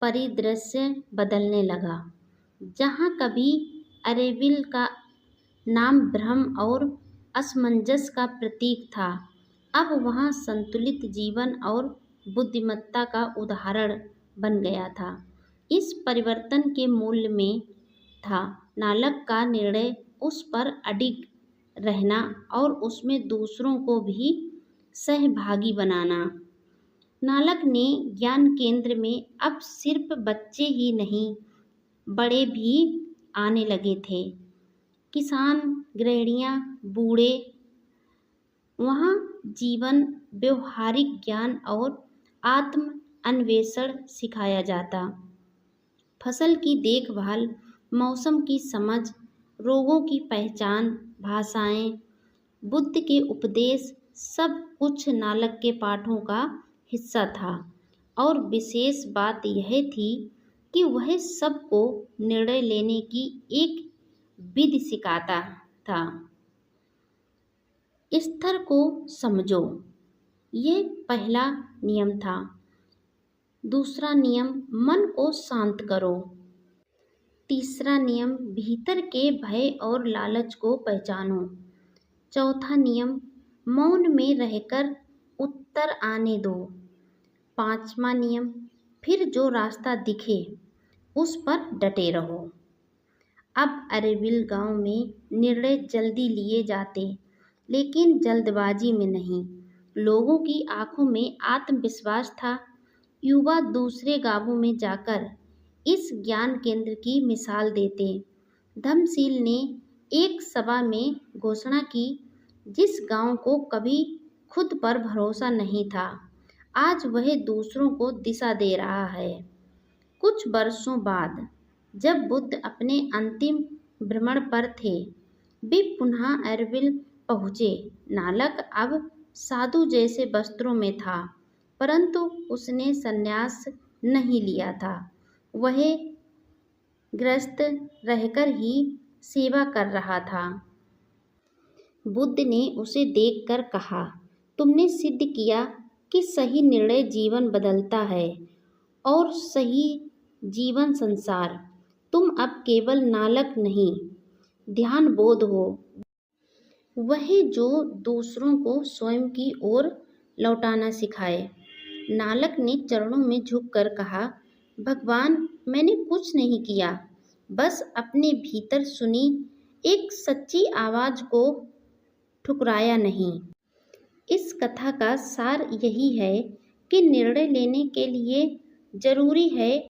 परिदृश्य बदलने लगा। जहाँ कभी अरेविल का नाम भ्रम और असमंजस का प्रतीक था, अब वहाँ संतुलित जीवन और बुद्धिमत्ता का उदाहरण बन गया था। इस परिवर्तन के मूल में था नालक का निर्णय उस पर अडिग रहना और उसमें दूसरों को भी सहभागी बनाना। नालक ने ज्ञान केंद्र में अब सिर्फ बच्चे ही नहीं, बड़े भी आने लगे थे। किसान, गृहिणियाँ, बूढ़े। वहाँ जीवन, व्यवहारिक ज्ञान और आत्म अन्वेषण सिखाया जाता। फसल की देखभाल, मौसम की समझ, रोगों की पहचान, भाषाएं, बुद्ध के उपदेश, सब कुछ नालक के पाठों का हिस्सा था। और विशेष बात यह थी कि वह सबको निर्णय लेने की एक विधि सिखाता था। स्तर को समझो, यह पहला नियम था। दूसरा नियम, मन को शांत करो। तीसरा नियम, भीतर के भय और लालच को पहचानो। चौथा नियम, मौन में रहकर उत्तर आने दो। पांचवा नियम, फिर जो रास्ता दिखे उस पर डटे रहो। अब अरेविल गांव में निर्णय जल्दी लिए जाते, लेकिन जल्दबाजी में नहीं। लोगों की आंखों में आत्मविश्वास था। युवा दूसरे गांवों में जाकर इस ज्ञान केंद्र की मिसाल देते। धम्मशील ने एक सभा में घोषणा की, जिस गांव को कभी खुद पर भरोसा नहीं था, आज वह दूसरों को दिशा दे रहा है। कुछ वर्षों बाद जब बुद्ध अपने अंतिम भ्रमण पर थे, वे पुनः अरेविल पहुँचे। नालक अब साधु जैसे वस्त्रों में था, परंतु उसने संन्यास नहीं लिया था। वह गृहस्थ रहकर ही सेवा कर रहा था। बुद्ध ने उसे देखकर कहा, तुमने सिद्ध किया कि सही निर्णय जीवन बदलता है और सही जीवन संसार। तुम अब केवल नालक नहीं, ध्यान बोध हो, वह जो दूसरों को स्वयं की ओर लौटाना सिखाए। नालक ने चरणों में झुककर कहा, भगवान, मैंने कुछ नहीं किया, बस अपने भीतर सुनी एक सच्ची आवाज़ को ठुकराया नहीं। इस कथा का सार यही है कि निर्णय लेने के लिए जरूरी है